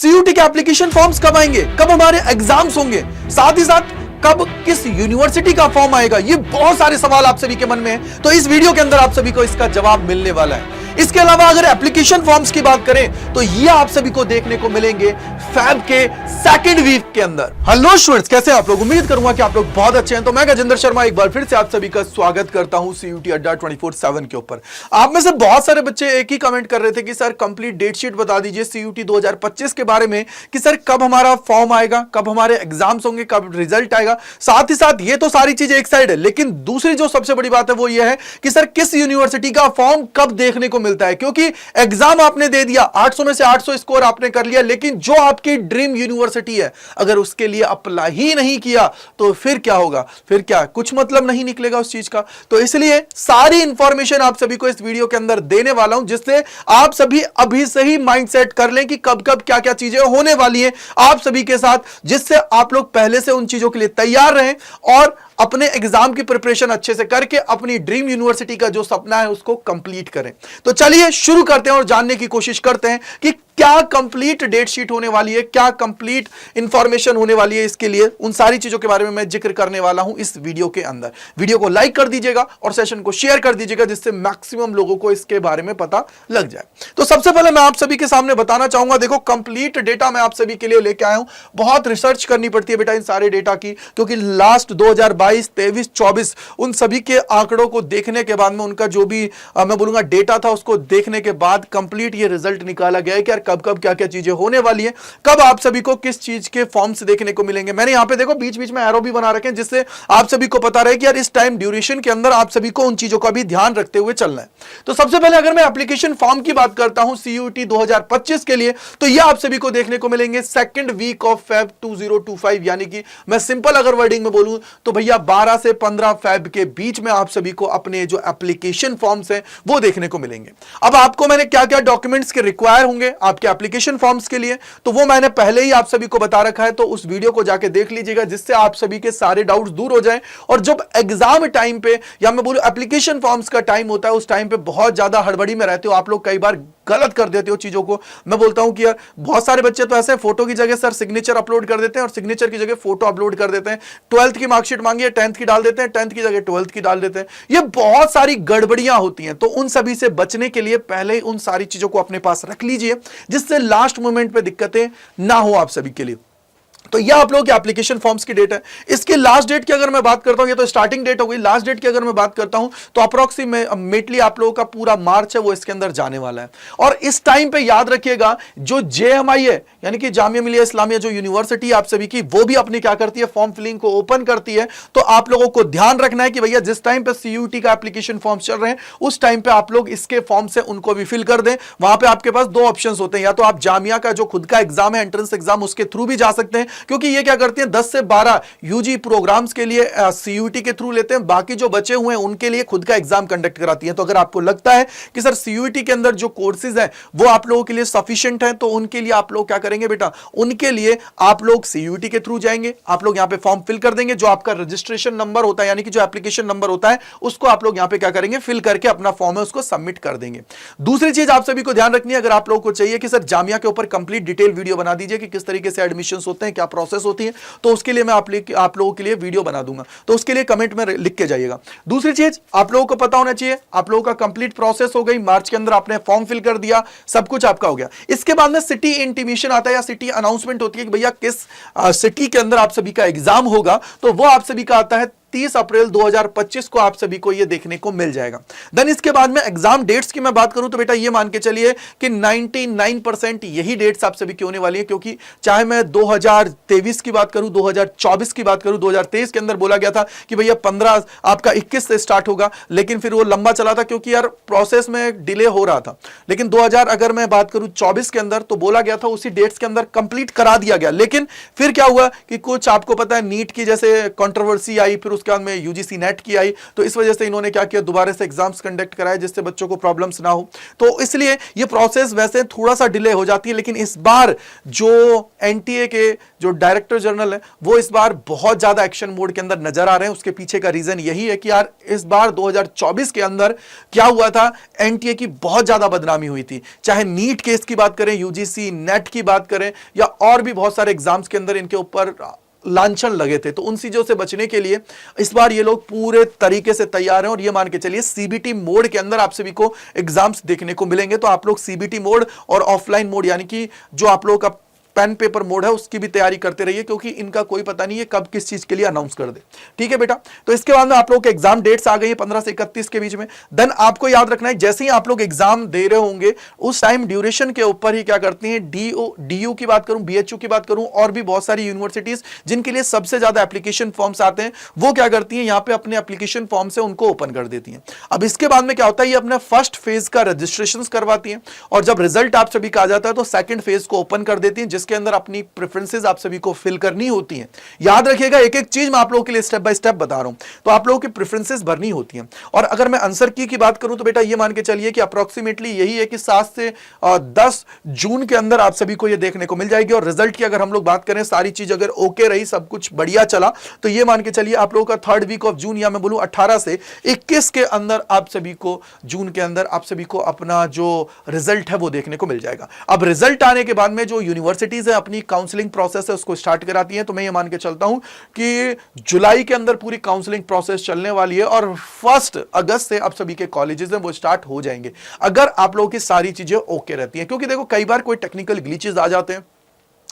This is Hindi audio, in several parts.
सीयूटी के एप्लीकेशन फॉर्म्स कब आएंगे, कब हमारे एग्जाम्स होंगे, साथ ही साथ कब किस यूनिवर्सिटी का फॉर्म आएगा, ये बहुत सारे सवाल आप सभी के मन में है। तो इस वीडियो के अंदर आप सभी को इसका जवाब मिलने वाला है। इसके अलावा अगर एप्लीकेशन फॉर्म्स की बात करें तो ये आप सभी को देखने को मिलेंगे फैब के सेकंड वीक के अंदर। हेलो स्टूडेंट्स, कैसे हैं आप लोग? उम्मीद करूंगा कि आप लोग बहुत अच्छे हैं। तो मैं गजेंद्र शर्मा एक बार फिर से आप सभी का स्वागत करता हूं सीयूटी अड्डा 24/7 के ऊपर। आप में से बहुत सारे बच्चे एक ही कमेंट कर रहे थे कि सर कंप्लीट डेट शीट बता दीजिए सीयूटी 2025 के बारे में, कि सर कब हमारा फॉर्म आएगा, कब हमारे एग्जाम्स होंगे, कब रिजल्ट आएगा। साथ ही साथ ये तो सारी चीजें एक साइड है, लेकिन दूसरी जो सबसे बड़ी बात है वो ये है कि सर किस यूनिवर्सिटी का फॉर्म कब देखने को मिलता है। क्योंकि एग्जाम आपने दे दिया, 800 में से 800 स्कोर आपने कर लिया, लेकिन जो आपकी ड्रीम यूनिवर्सिटी है अगर उसके लिए अप्लाई ही नहीं किया तो फिर क्या होगा? फिर क्या कुछ मतलब नहीं निकलेगा उस चीज का। तो इसलिए सारी इंफॉर्मेशन आप सभी को इस वीडियो के अंदर देने वाला हूं, जिससे आप सभी अभी से ही माइंडसेट कर लें कि कब कब क्या क्या चीजें होने वाली हैं आप सभी के साथ, जिससे आप लोग पहले से उन चीजों के लिए तैयार रहें और अपने एग्जाम की प्रिपरेशन अच्छे से करके अपनी ड्रीम यूनिवर्सिटी का जो सपना है उसको कंप्लीट करें। तो चलिए शुरू करते हैं और जानने की कोशिश करते हैं कि क्या कंप्लीट डेट शीट होने वाली है, क्या कंप्लीट इंफॉर्मेशन होने वाली है। इसके लिए उन सारी चीजों के बारे में मैं जिक्र करने वाला हूं इस वीडियो के अंदर। वीडियो को लाइक कर दीजिएगा और सेशन को शेयर कर दीजिएगा, जिससे मैक्सिमम लोगों को इसके बारे में पता लग जाए। तो सबसे पहले मैं आप सभी के सामने बताना चाहूंगा, देखो कंप्लीट डेटा मैं आप सभी के लिए लेके आया हूं। बहुत रिसर्च करनी पड़ती है बेटा इन सारे डेटा की, क्योंकि लास्ट 2022, 23, 24 उन सभी के आंकड़ों को देखने के बाद में उनका जो भी मैं बोलूंगा डेटा था उसको देखने के बाद कंप्लीट ये रिजल्ट निकाला गया है कि यार कब कब क्या क्या चीजें होने वाली है, कब आप सभी को किस चीज के फॉर्म्स देखने को मिलेंगे। मैंने यहां पे देखो बीच बीच में एरो भी बना रखे हैं, जिससे आप सभी को पता रहे कि यार इस टाइम ड्यूरेशन के अंदर आप सभी को उन चीजों का भी ध्यान रखते हुए चलना है। तो सबसे पहले अगर मैं एप्लीकेशन फॉर्म की बात करता हूं सीयूटी 2025 के लिए, तो ये आप सभी को देखने को मिलेंगे सेकंड वीक ऑफ फेब 2025, यानी कि मैं सिंपल अगर वर्डिंग में बोलूं तो भैया 12 से 15 फेब के बीच में आप सभी को अपने जो एप्लीकेशन फॉर्म्स हैं वो देखने को मिलेंगे। अब आपको मैंने क्या क्या डॉक्यूमेंट्स के रिक्वायर होंगे आपके एप्लीकेशन फॉर्म्स के लिए, तो वो मैंने पहले ही आप सभी को बता रखा है। तो उस वीडियो को जाके देख लीजिएगा, जिससे आप सभी के सारे डाउट्स दूर हो जाएं। और जब एग्जाम टाइम पे या मैं बोलूं एप्लीकेशन फॉर्म्स का टाइम होता है, उस टाइम पे बहुत ज्यादा हड़बड़ी में रहते हो आप लोग, कई बार गलत कर देते हो चीजों को। मैं बोलता हूं कि यार बहुत सारे बच्चे तो ऐसे फोटो की जगह सर सिग्नेचर अपलोड कर देते हैं और सिग्नेचर की जगह फोटो अपलोड कर देते हैं। 12th की मार्कशीट मांगी है 10th की डाल देते हैं, 10th की जगह 12th की डाल देते हैं। ये बहुत सारी गड़बड़ियां होती हैं। तो उन सभी से बचने के लिए पहले ही उन सारी चीजों को अपने पास रख लीजिए, जिससे लास्ट मोमेंट पे दिक्कतें ना हो आप सभी के लिए। तो यह आप लोगों के एप्लीकेशन फॉर्म्स की डेट है। इसके लास्ट डेट की अगर मैं बात करता हूं, ये तो स्टार्टिंग डेट हो गई। लास्ट डेट की अगर मैं बात करता हूं तो अप्रोक्सीमेटली आप लोगों का पूरा मार्च है वो इसके अंदर जाने वाला है। और इस टाइम पे याद रखिएगा, जो जेएमआई है यानी कि जामिया मिलिया इस्लामिया जो यूनिवर्सिटी आप सभी की, वो भी अपनी क्या करती है, फॉर्म फिलिंग को ओपन करती है। तो आप लोगों को ध्यान रखना है कि भैया जिस टाइम पे सीयूटी का एप्लीकेशन फॉर्म चल रहे हैं उस टाइम पे आप लोग इसके फॉर्म से उनको भी फिल कर दें। वहां पे आपके पास दो ऑप्शन होते हैं, या तो आप जामिया का जो खुद का एग्जाम है एंट्रेंस एग्जाम उसके थ्रू भी जा सकते हैं, क्योंकि ये क्या करती हैं 10 से 12 यूजी प्रोग्राम्स के लिए सीयूटी के थ्रू लेते हैं, बाकी जो बचे हुए हैं उनके लिए खुद का एग्जाम कंडक्ट कराती हैं। तो अगर आपको लगता है कि सर सीयूटी के अंदर जो कोर्सेज हैं वो आप लोगों के लिए सफिशिएंट है, तो उनके लिए आप लोग क्या करेंगे बेटा, उनके लिए आप लोग सीयूटी के थ्रू जाएंगे। आप लोग यहां पे फॉर्म फिल कर देंगे, जो आपका रजिस्ट्रेशन नंबर होता है यानी कि जो एप्लीकेशन नंबर होता है उसको आप लोग यहां पे क्या करेंगे, फिल करके अपना फॉर्म है उसको सबमिट कर देंगे। दूसरी चीज आप सभी को ध्यान रखनी है, अगर आप लोगों को चाहिए कि सर जामिया के ऊपर कंप्लीट डिटेल वीडियो बना दीजिए कि किस तरीके से एडमिशंस होते हैं, क्या प्रोसेस होती है, तो उसके लिए मैं आप लोगों के लिए वीडियो बना दूंगा। तो उसके लिए कमेंट में लिख के जाइएगा। दूसरी चीज आप लोगों को पता होना चाहिए, आप लोगों का कंप्लीट प्रोसेस हो गई, मार्च के अंदर आपने फॉर्म फिल कर दिया, सब कुछ आपका हो गया। इसके बाद में सिटी इंटीमेशन आता है या सिटी अनाउंसमेंट होती है कि भैया किस सिटी के अंदर आप सभी का एग्जाम होगा, तो वो आप सभी का आता है 30 अप्रैल 2025 को आप सभी को ये देखने को मिल जाएगा। देन इसके बाद में एग्जाम डेट्स की मैं बात करूं तो बेटा ये मान के चलिए कि 99% यही डेट्स आप सभी की होने वाली है, क्योंकि चाहे मैं 2023 की बात करूं, 2024 की बात करूं, 2023 के अंदर बोला गया था कि भैया 15 आपका 21 से स्टार्ट होगा, लेकिन फिर वो लंबा चला था क्योंकि यार प्रोसेस में डिले हो रहा था। लेकिन 2000 अगर मैं बात करूं 24 के अंदर तो बोला गया था उसी डेट्स के अंदर कंप्लीट करा दिया गया। लेकिन फिर क्या हुआ कि कुछ आपको पता है नीट की जैसे कंट्रोवर्सी आई, फिर उसके बाद में यूजीसी नेट की आई, तो इस वजह से इन्होंने क्या किया, दोबारा से एग्जाम्स कंडक्ट कराए जिससे बच्चों को प्रॉब्लम्स ना हो। तो इसलिए ये प्रोसेस वैसे थोड़ा सा डिले हो जाती है, लेकिन इस बार जो एनटीए के जो डायरेक्टर जनरल है वो इस बार बहुत ज्यादा एक्शन मोड के अंदर नजर आ रहे हैं। उसके पीछे का रीजन यही है कि यार इस बार 2024 के अंदर क्या हुआ था, एनटीए की बहुत ज्यादा बदनामी हुई थी। चाहे नीट केस की बात करें, यूजीसी नेट की बात करें, या और भी बहुत सारे एग्जाम्स के अंदर इनके ऊपर लांछन लगे थे। तो उन चीजों से बचने के लिए इस बार ये लोग पूरे तरीके से तैयार हैं, और ये मान के चलिए सीबीटी मोड के अंदर आप सभी को एग्जाम्स देखने को मिलेंगे। तो आप लोग सीबीटी मोड और ऑफलाइन मोड यानी कि जो आप लोगों का पेन पेपर मोड है उसकी भी तैयारी करते रहिए, क्योंकि इनका कोई पता नहीं है कब किस चीज के लिए अनाउंस कर दे। ठीक है बेटा, तो इसके बाद में आप लोग के एग्जाम डेट्स आ गई है 15 से 31 के बीच में। देन आपको याद रखना है जैसे ही आप लोग एग्जाम दे रहे होंगे उस टाइम ड्यूरेशन के ऊपर ही क्या करती हैं, डीयू की बात करूं, बीएचयू की बात करूं, और भी बहुत सारी यूनिवर्सिटीज जिनके लिए सबसे ज्यादा एप्लीकेशन फॉर्म्स आते हैं, वो क्या करती हैं, यहां पे अपने एप्लीकेशन फॉर्म से उनको ओपन कर देती हैं। अब इसके बाद में क्या होता है, ये अपना फर्स्ट फेज का रजिस्ट्रेशन करवाती हैं, और जब रिजल्ट आप सभी का आ जाता है तो सेकंड फेज को ओपन कर देती हैं, जिसके अंदर अपनी प्रेफरेंसेस आप सभी को फिल करनी होती हैं। याद रखिएगा, एक एक चीज मैं आप लोगों के लिए स्टेप बाय स्टेप बता रहा हूं, तो आप लोगों की प्रेफरेंसेस भरनी होती हैं। और अगर मैं आंसर की बात करूं तो बेटा ये मान के चलिए कि अप्रोक्सीमेटली यही है कि 7 से 10 जून के अंदर आप सभी को ये देखने को मिल जाएगी। और रिजल्ट की अगर हम लोग बात करें, सारी चीज अगर ओके रही, सब कुछ बढ़िया चला, तो ये मान के चलिए आप लोगों का 3rd वीक ऑफ जून, या मैं बोलूं 18 से 21 के अंदर आप सभी को, जून के अंदर आप सभी को अपना जो रिजल्ट है वो देखने को मिल जाएगा। अब रिजल्ट आने के बाद में जो यूनिवर्सिटीज है अपनी काउंसलिंग प्रोसेस है उसको स्टार्ट कराती हैं। तो मैं ये मान के चलता हूं कि जुलाई के अंदर पूरी काउंसलिंग प्रोसेस चलने वाली है, और 1 अगस्त से आप सभी के कॉलेजेस हैं वो स्टार्ट हो जाएंगे, अगर आप लोगों की सारी चीजें ओके रहती हैं। क्योंकि देखो कई बार कोई टेक्निकल ग्लिचेस आ जाते हैं,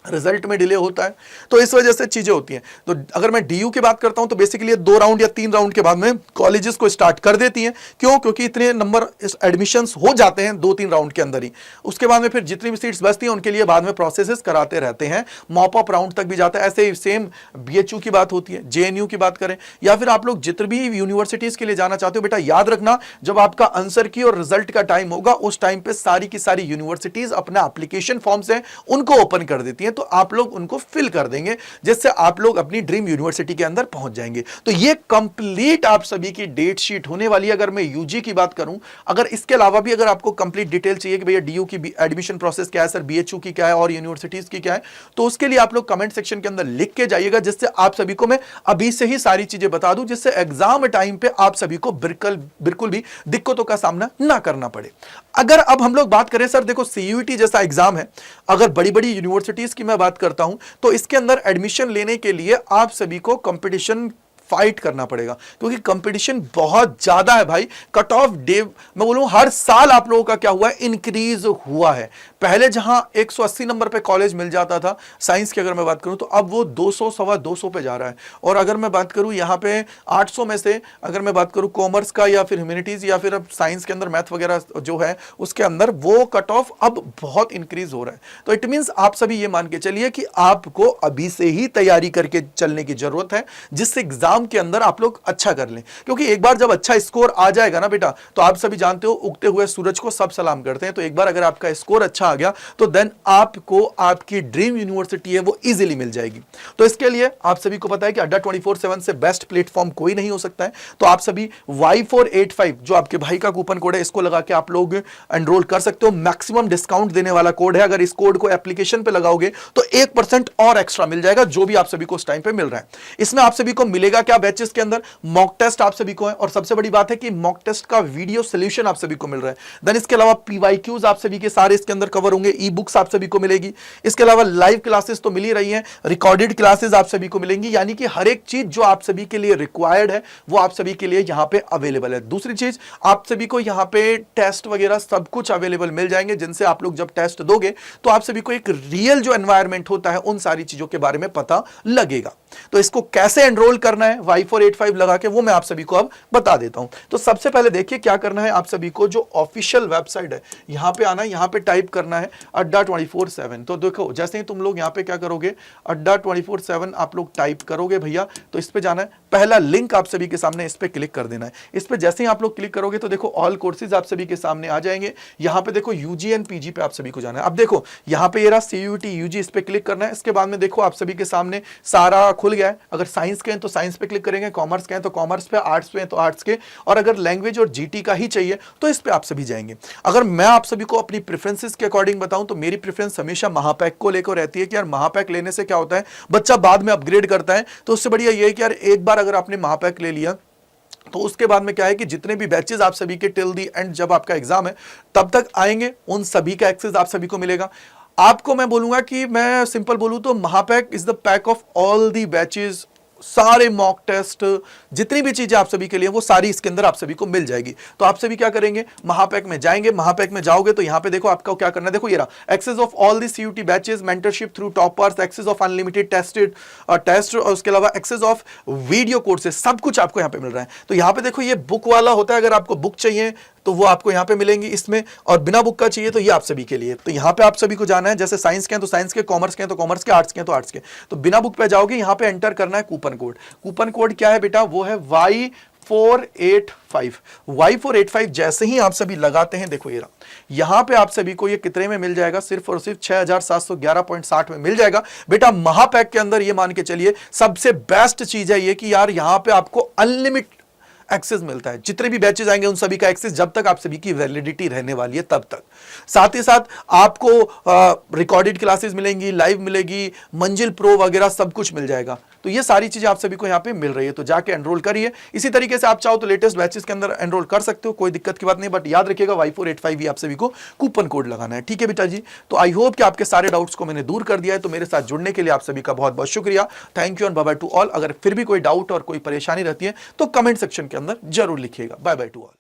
रिजल्ट में डिले होता है, तो इस वजह से चीजें होती हैं। तो अगर मैं डीयू की बात करता हूं तो बेसिकली 2 राउंड या 3 राउंड के बाद में कॉलेजेस को स्टार्ट कर देती हैं। क्यों? क्योंकि इतने नंबर एडमिशंस हो जाते हैं 2-3 राउंड के अंदर ही। उसके बाद में फिर जितनी भी सीट्स बचती हैं उनके लिए बाद में प्रोसेसेस कराते रहते हैं, मॉप अप राउंड तक भी जाता है। ऐसे ही सेम बीएचयू की बात होती है, जेएनयू की बात करें, या फिर आप लोग जितने भी यूनिवर्सिटीज के लिए जाना चाहते हो, बेटा याद रखना जब आपका आंसर की और रिजल्ट का टाइम होगा उस टाइम पे सारी की सारी यूनिवर्सिटीज अपना एप्लीकेशन फॉर्म्स हैं उनको ओपन कर देती हैं, तो आप लोग उनको फिल कर देंगे, जिससे आप लोग अपनी ड्रीम यूनिवर्सिटी के अंदर पहुंच जाएंगे। तो ये कंप्लीट आप सभी की डेट शीट होने वाली है। अगर मैं यूजी की बात करूं, अगर इसके अलावा भी अगर आपको कंप्लीट डिटेल चाहिए कि भैया डीयू की एडमिशन प्रोसेस क्या है सर, बीएचयू की क्या है और यूनिवर्सिटीज की क्या है, तो उसके लिए आप लोग कमेंट सेक्शन के अंदर लिख के जाइएगा, जिससे आप सभी को मैं अभी से ही सारी चीजें बता दूं, जिससे एग्जाम टाइम पे आप सभी को बिल्कुल भी दिक्कतों का सामना ना करना पड़े। अगर अब हम लोग बात करें सर, देखो सीयूईटी जैसा एग्जाम है, अगर बड़ी बड़ी यूनिवर्सिटीज की मैं बात करता हूं तो इसके अंदर एडमिशन लेने के लिए आप सभी को कंपटीशन फाइट करना पड़ेगा, क्योंकि कंपटीशन बहुत ज्यादा है भाई। कट ऑफ डे मैं बोलूं हर साल आप लोगों का क्या हुआ है, इंक्रीज हुआ है। पहले जहां 180 नंबर पे कॉलेज मिल जाता था साइंस की अगर मैं बात करूं, तो अब वो 200 सवा 200 पे जा रहा है। और अगर मैं बात करूं यहां पे 800 में से अगर मैं बात करूं कॉमर्स का या फिर ह्यूमैनिटीज या फिर अब साइंस के अंदर मैथ वगैरह जो है उसके अंदर, वो कट ऑफ अब बहुत इंक्रीज हो रहा है। तो इट मींस आप सभी ये मान के चलिए कि आपको अभी से ही तैयारी करके चलने की जरूरत है, जिससे एग्जाम के अंदर आप लोग अच्छा कर लें। क्योंकि एक बार जब अच्छा स्कोर आ जाएगा ना बेटा, तो आप सभी जानते हो उगते हुए सूरज को सब सलाम करते हैं। तो एक बार अगर आपका स्कोर अच्छा आ गया तो देन आपको आपकी ड्रीम यूनिवर्सिटी है वो इजीली मिल जाएगी। तो इसके लिए आप सभी को पता है कि अड्डा 24/7 से बेस्ट प्लेटफॉर्म कोई नहीं हो सकता है। तो आप सभी Y485 जो आपके भाई का कूपन कोड है, इसको लगा के आप लोग एनरोल कर सकते हो। मैक्सिमम डिस्काउंट देने वाला कोड है। अगर इस कोड को एप्लीकेशन पे लगाओगे तो 1% और एक्स्ट्रा मिल जाएगा, जो भी आप सभी को उस टाइम पे मिल रहा है। इसमें आप सभी को मिलेगा क्या, बैचेस के अंदर मॉक टेस्ट आप सभी को है, और सबसे बड़ी बात है कि मॉक टेस्ट का वीडियो सॉल्यूशन आप सभी को मिल रहा है। देन इसके अलावा पीवाईक्यूज आप सभी के सारे इसके अंदर कवर होंगे, ई बुक्स आप सभी को मिलेगी। इसके अलावा लाइव क्लासेस तो मिल ही रही हैं, रिकॉर्डेड क्लासेस आप सभी को मिलेंगी, यानी कि हर एक चीज जो आप सभी के लिए रिक्वायर्ड है वो आप सभी के लिए यहां पे अवेलेबल है। दूसरी चीज, आप सभी को यहां पे टेस्ट वगैरह सब कुछ अवेलेबल मिल जाएंगे, जिनसे आप लोग जब टेस्ट दोगे तो आप सभी को एक रियल जो एनवायरमेंट होता है उन सारी चीजों के बारे में पता लगेगा। तो इसको कैसे एनरोल करना है Y485 लगा के, वो मैं आप सभी को अब बता देता हूं। तो सबसे पहले देखिए क्या करना है, आप सभी को जो ऑफिशियल वेबसाइट है यहां पे आना है, यहां पे टाइप करना है अड्डा 24/7। तो देखो जैसे ही तुम लोग यहां पे क्या करोगे, अड्डा 24/7 आप लोग टाइप करोगे भैया, तो इस पे जाना है। पहला लिंक आप सभी के सामने, इस पे क्लिक कर देना है। इस पे जैसे ही आप लोग क्लिक करोगे तो देखो ऑल कोर्सेज आप सभी के सामने आ जाएंगे। यहां पे देखो यूजी एंड पीजी पे आप सभी को जाना है। अब देखो यहां पे ये रहा CUET UG, इस पे क्लिक करना है। इसके बाद में देखो आप सभी के सामने सारा खुल गया है। अगर साइंस के हैं तो साइंस पे क्लिक करेंगे, कॉमर्स के हैं तो कॉमर्स पे, आर्ट्स पे हैं तो आर्ट्स के, और अगर लैंग्वेज और जीटी का ही चाहिए तो इस पे आप सभी जाएंगे। अगर मैं आप सभी को अपनी प्रेफरेंसेस के अकॉर्डिंग बताऊं तो मेरी प्रेफरेंस हमेशा महापैक को लेकर रहती है कि यार महापैक लेने से क्या होता है, बच्चा बाद में अपग्रेड करता है, तो उससे बढ़िया ये है कि यार एक बार अगर आपने महापैक ले लिया तो उसके बाद में क्या है कि जितने भी बैचेस आप सभी के टिल दी एंड जब आपका एग्जाम है तब तक आएंगे, उन सभी का एक्सेस आप सभी को मिलेगा। आपको मैं बोलूंगा कि मैं सिंपल बोलूं तो Mahapack is the pack of all the batches, सारे मॉक टेस्ट, जितनी भी चीजें आप सभी के लिए वो सारी इसके अंदर आप सभी को मिल जाएगी। तो आप सभी क्या करेंगे, महापैक में जाएंगे। महापैक में जाओगे तो यहां पे देखो आपको क्या करना है, देखो ये रहा access of all the CUT batches, mentorship through toppers, access of unlimited test और उसके अलावा एक्सेस ऑफ वीडियो कोर्सेज, सब कुछ आपको यहां पे मिल रहा है। तो यहां पे देखो ये बुक वाला होता है, अगर आपको बुक चाहिए तो वो आपको यहां पे मिलेंगी इसमें, और बिना बुक का चाहिए तो ये आप सभी के लिए। तो यहां पे आप सभी को जाना है, जैसे साइंस के हैं तो साइंस के, कॉमर्स के हैं तो कॉमर्स के, आर्ट्स के हैं तो आर्ट्स के। तो बिना बुक पे जाओगे, यहां पे एंटर करना है कूपन कोड। कूपन कोड क्या है बेटा, वो है Y485। Y485 जैसे ही आप सभी लगाते हैं, देखो ये रहा, यहां पे आप सभी को ये कितने में मिल जाएगा, सिर्फ और सिर्फ 6711.60 में मिल जाएगा। बेटा महापैक के अंदर ये मान के चलिए सबसे बेस्ट चीज है ये कि यार यहां पे आपको अनलिमिटेड एक्सेस मिलता है, जितने भी बैचेस आएंगे उन सभी का एक्सेस जब तक आप सभी की वैलिडिटी रहने वाली है तब तक। साथ ही साथ आपको रिकॉर्डेड क्लासेस मिलेंगी, लाइव मिलेगी, मंजिल प्रो वगैरह सब कुछ मिल जाएगा। तो ये सारी चीजें आप सभी को यहाँ पे मिल रही है, तो जाके एनरोल करिए। इसी तरीके से आप चाहो तो लेटेस्ट बैचेस के अंदर एनरोल कर सकते हो, कोई दिक्कत की बात नहीं, बट याद रखिएगा Y485 ही आप सभी को कूपन कोड लगाना है, ठीक है बेटा जी। तो आई होप कि आपके सारे डाउट्स को मैंने दूर कर दिया है। तो मेरे साथ जुड़ने के लिए आप सभी का बहुत बहुत शुक्रिया, thank you and bye bye to all. अगर फिर भी कोई डाउट और कोई परेशानी रहती है तो कमेंट सेक्शन के अंदर जरूर लिखिएगा। Bye bye to all.